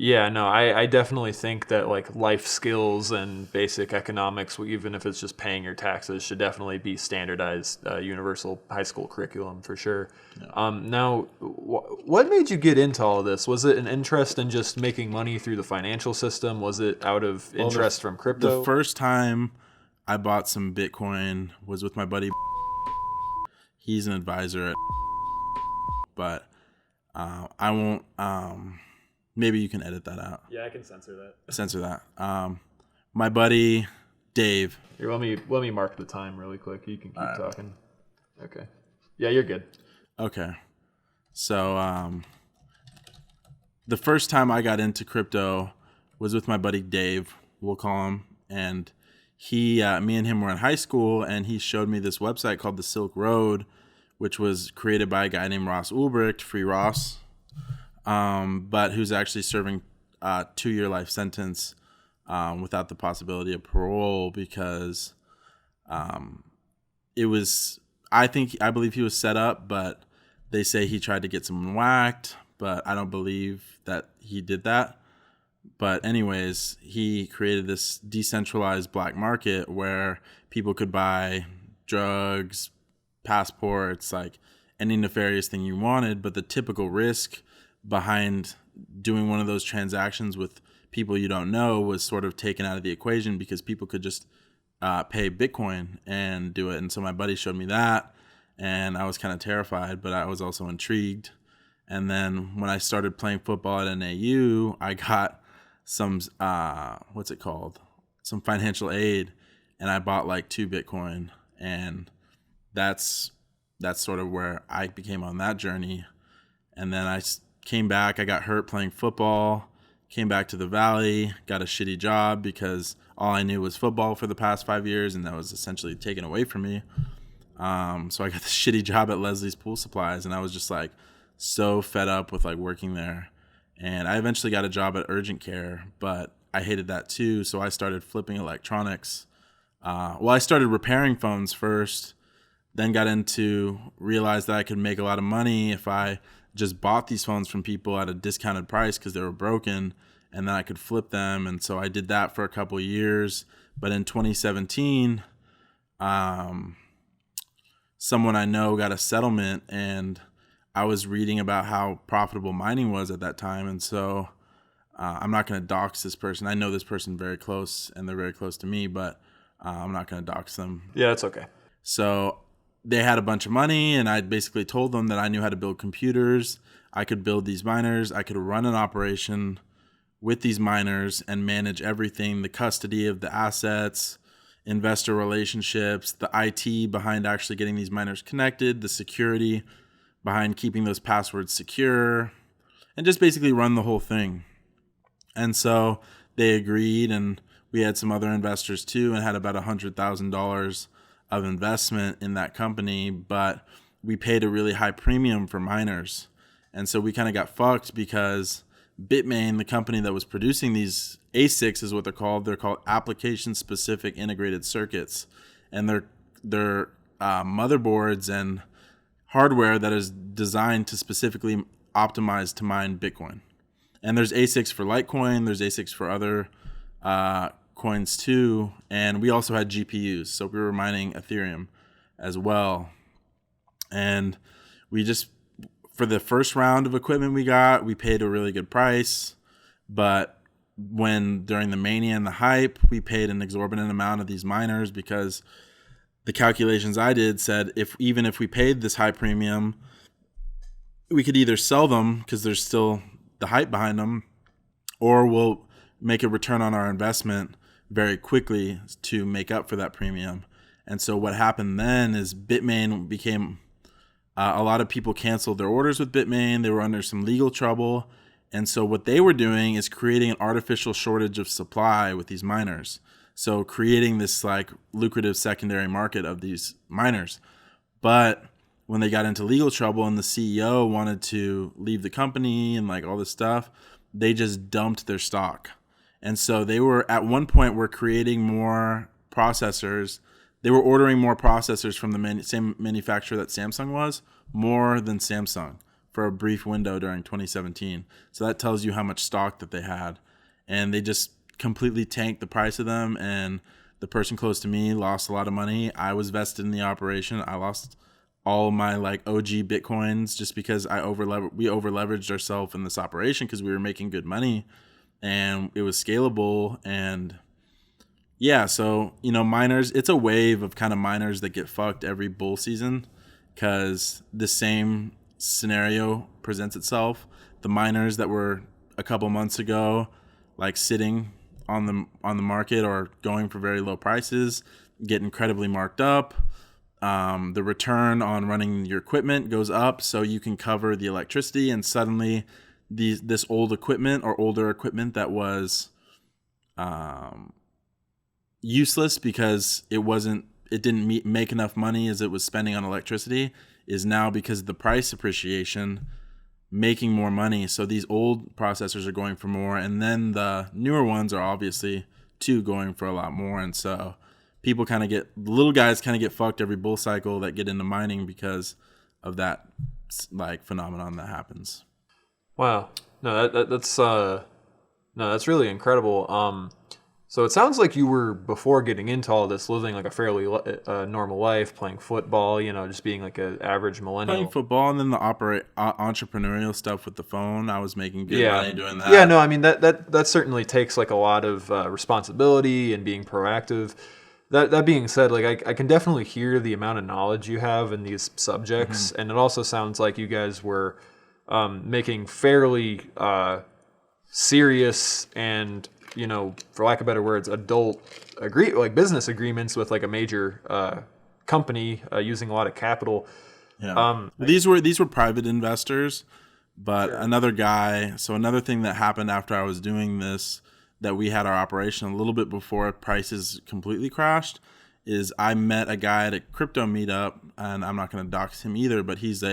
Yeah, no, I definitely think that like life skills and basic economics, even if it's just paying your taxes, should definitely be standardized universal high school curriculum for sure. Yeah. Now, what made you get into all of this? Was it an interest in just making money through the financial system? Was it out of interest from The crypto? first time I bought some Bitcoin was with my buddy. He's an advisor at, but I won't. Maybe you can edit that out. Yeah, I can censor that. Censor that. My buddy Dave. Here, let me mark the time really quick. You can keep right. talking. Okay. Yeah, you're good. Okay. So the first time I got into crypto was with my buddy Dave, we'll call him, and me and him were in high school, and he showed me this website called the Silk Road, which was created by a guy named Ross Ulbricht, Free Ross, but who's actually serving a 2-year life sentence without the possibility of parole because it was, I believe he was set up, but they say he tried to get someone whacked, but I don't believe that he did that. But anyways, he created this decentralized black market where people could buy drugs, passports, like any nefarious thing you wanted. But the typical risk behind doing one of those transactions with people you don't know was sort of taken out of the equation because people could just pay Bitcoin and do it. And so my buddy showed me that, and I was kind of terrified, but I was also intrigued. And then when I started playing football at NAU, I got some what's it called? Some financial aid, and I bought like 2 Bitcoin, and that's sort of where I became on that journey. And then I came back. I got hurt playing football. Came back to the Valley, got a shitty job because all I knew was football for the past 5 years, and that was essentially taken away from me. So I got the shitty job at Leslie's Pool Supplies, and I was just like so fed up with like working there. And I eventually got a job at Urgent Care, but I hated that too. So I started flipping electronics. I started repairing phones first, then got into realized that I could make a lot of money if I just bought these phones from people at a discounted price because they were broken, and then I could flip them. And so I did that for a couple of years. But in 2017, someone I know got a settlement, and I was reading about how profitable mining was at that time. And so I'm not going to dox this person. I know this person very close, and they're very close to me, but I'm not going to dox them. Yeah, it's okay. So they had a bunch of money, and I basically told them that I knew how to build computers. I could build these miners. I could run an operation with these miners and manage everything, the custody of the assets, investor relationships, the IT behind actually getting these miners connected, the security behind keeping those passwords secure, and just basically run the whole thing. And so they agreed, and we had some other investors too, and had about $100,000 of investment in that company, but we paid a really high premium for miners. And so we kind of got fucked because Bitmain, the company that was producing these ASICs is what they're called application-specific integrated circuits. And they're motherboards and hardware that is designed to specifically optimize to mine Bitcoin. And there's ASICs for Litecoin, there's ASICs for other coins too, and we also had GPUs, so we were mining Ethereum as well. And we just, for the first round of equipment we paid a really good price, but during the mania and the hype, we paid an exorbitant amount of these miners because the calculations I did said even if we paid this high premium, we could either sell them because there's still the hype behind them, or we'll make a return on our investment very quickly to make up for that premium. And so what happened then is Bitmain became, a lot of people canceled their orders with Bitmain. They were under some legal trouble. And so what they were doing is creating an artificial shortage of supply with these miners. So creating this like lucrative secondary market of these miners. But when they got into legal trouble and the CEO wanted to leave the company and like all this stuff, they just dumped their stock. And so they were at one point were creating more processors. They were ordering more processors from the same manufacturer that Samsung was, more than Samsung for a brief window during 2017. So that tells you how much stock that they had. And they just completely tanked the price of them. And the person close to me lost a lot of money. I was vested in the operation. I lost all my like OG Bitcoins just because we over leveraged ourselves in this operation because we were making good money and it was scalable. And yeah, so, you know, miners, it's a wave of kind of miners that get fucked every bull season because the same scenario presents itself. The miners that were a couple months ago, like sitting on the market or going for very low prices, get incredibly marked up. The return on running your equipment goes up so you can cover the electricity, and suddenly this old equipment or older equipment that was useless because it didn't make enough money as it was spending on electricity is now, because of the price appreciation, making more money. So these old processors are going for more, and then the newer ones are obviously too going for a lot more. And so people the little guys kind of get fucked every bull cycle that get into mining because of that like phenomenon that happens. Wow. No, that's really incredible. So it sounds like you were, before getting into all this, living like a fairly normal life, playing football, you know, just being like an average millennial. Playing football, and then the entrepreneurial stuff with the phone. I was making good money doing that. Yeah, no, I mean, that certainly takes like a lot of responsibility and being proactive. That being said, like I can definitely hear the amount of knowledge you have in these subjects, and it also sounds like you guys were making fairly serious and, you know, for lack of better words, adult business agreements with like a major company using a lot of capital. Yeah. These were private investors, but another thing that happened after I was doing this, that we had our operation a little bit before prices completely crashed, is I met a guy at a crypto meetup, and I'm not going to dox him either, but he's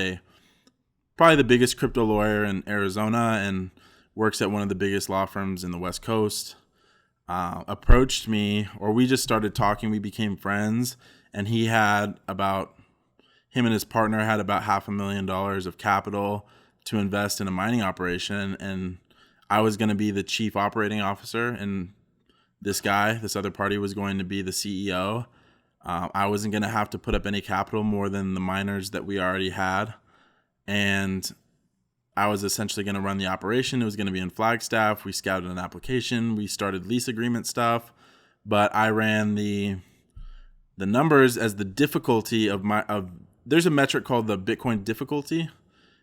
probably the biggest crypto lawyer in Arizona and works at one of the biggest law firms in the West Coast. Approached me, or we just started talking. We became friends, and him and his partner had about $500,000 of capital to invest in a mining operation, and I was going to be the chief operating officer, and this other party was going to be the CEO. I wasn't going to have to put up any capital more than the miners that we already had, and I was essentially going to run the operation. It was going to be in Flagstaff. We scouted an application. We started lease agreement stuff, but I ran the numbers as the difficulty there's a metric called the Bitcoin difficulty,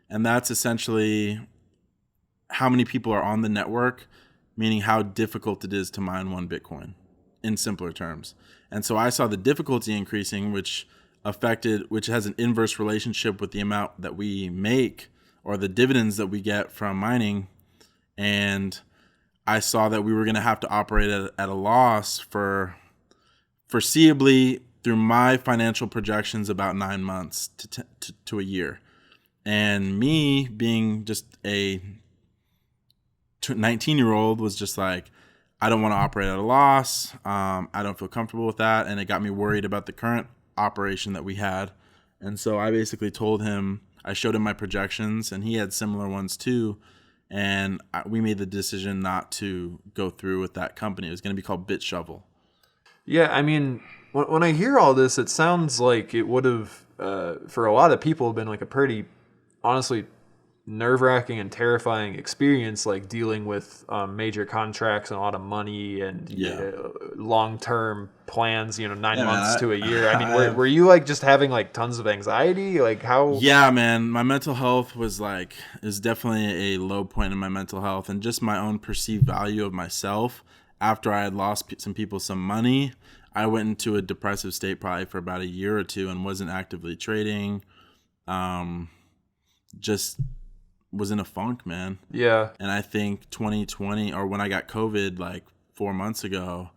and that's essentially how many people are on the network, meaning how difficult it is to mine one Bitcoin in simpler terms. And so I saw the difficulty increasing, which has an inverse relationship with the amount that we make or the dividends that we get from mining. And I saw that we were going to have to operate at a loss for foreseeably, through my financial projections, about 9 months to a year. And me being just a 19-year-old was just like, I don't want to operate at a loss. I don't feel comfortable with that. And it got me worried about the current operation that we had. And so I basically told him, I showed him my projections, and he had similar ones too. And we made the decision not to go through with that company. It was going to be called BitShovel. Yeah, I mean, when I hear all this, it sounds like it would have, for a lot of people, been like a pretty, honestly, nerve-wracking and terrifying experience, like dealing with major contracts and a lot of money and long-term plans, 9 months to a year. I mean, were you like just having like tons of anxiety? Like how? Yeah, man, my mental health is definitely a low point in my mental health, and just my own perceived value of myself. After I had lost some people some money, I went into a depressive state probably for about a year or two and wasn't actively trading. Just was in a funk, man. Yeah. And I think 2020, or when I got COVID like 4 months ago,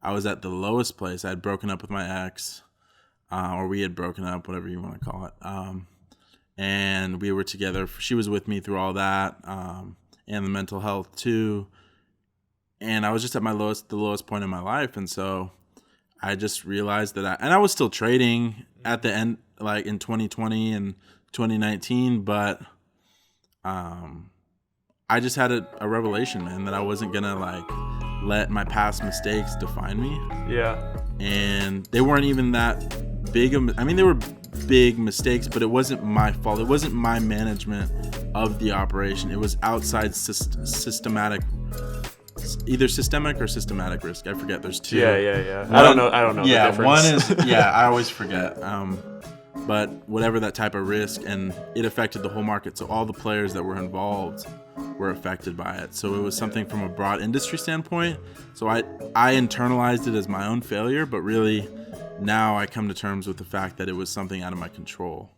I was at the lowest place. I had broken up with my ex, or we had broken up, whatever you want to call it. And we were together. She was with me through all that, and the mental health too. And I was just at the lowest point in my life. And so I just realized that I was still trading at the end, like in 2020 and 2019, but I just had a revelation, man, that I wasn't gonna like let my past mistakes define me. Yeah. And they weren't even that big of, I mean, they were big mistakes, but it wasn't my fault. It wasn't my management of the operation. It was outside systematic, either systemic or systematic risk. I forget. There's two. Yeah. I don't know Yeah, the difference. one is, I always forget. But whatever that type of risk, and it affected the whole market. So all the players that were involved were affected by it. So it was something from a broad industry standpoint. So I internalized it as my own failure, but really now I come to terms with the fact that it was something out of my control.